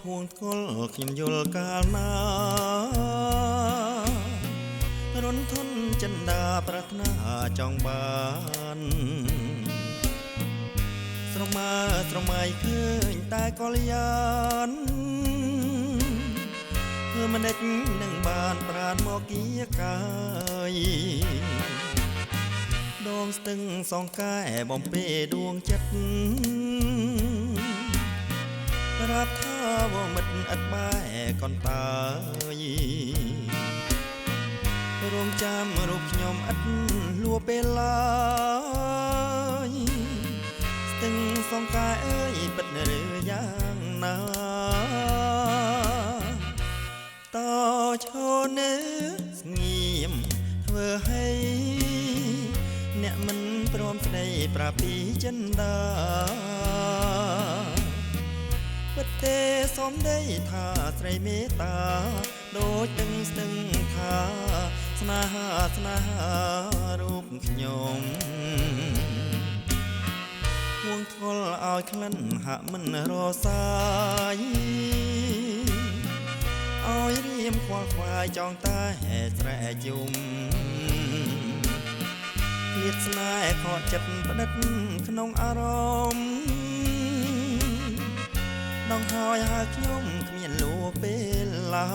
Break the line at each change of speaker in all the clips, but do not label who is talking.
ភួងគល់ខ្ញុំយល់កាលណារន្ធធន់ចិន្តាប្រាថ្នាចង់បានស្រមើស្រមៃឃើញតែកលយានធ្វើមិនដេចនឹងបានប្រានមកគៀកាយដងស្ទឹងសងកែបំពេដួងចិត្តប្រាប់ថាវមិត្តឥតបែកនតើយរងចាំរូបខ្ញុំឥតលួពេលឡើយស្ទឹងសងកែអើយពិតឬយ៉ាងណាតឈរនៅស្ងៀមធ្វើให้អ្នកមិនព្រមស្ដីប្រាប់ពីចិន្តាពិតទេសូមដីថាស្រីមេត្តាដូចដឹងស្ទឹងថាស្នេហារូបខ្ញុំហួងធ្ងល់ឲ្យក្លិនហាក់មិនរសាយឲ្យរៀមខ្វល់ខ្វាយចង់តែស្រែកយំឃ្លាតស្នេហ៍ខកចិត្តផ្ដិតក្នុងអារម្មណ៍ដងហើយខ្ញុំគ្មានលួពេលឡើ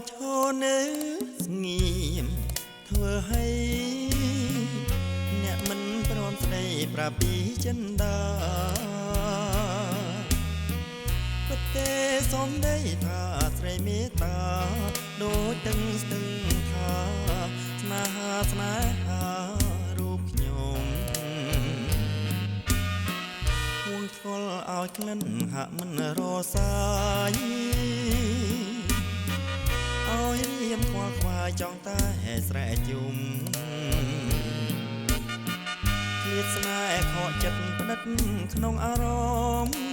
ឈរនៅស្ងៀមធ្វើให้អ្នកមិនព្រមស្ដីប្រាប់ពីចិន្តាពិតទេសូមដីថាស្រីមេត្តាដូចដឹងស្ទឹងថាស្នេហារូបខ្ញុំហួងធ្ងល់ឲ្យក្លិនហាក់មិនរសាយឲ្យរៀមខ្វល់ខ្វាយចង់តែស្រែកយំឃ្លាតស្នេហ៍ខកចិត្តផ្ដិតក្នុងអារម្មណ៍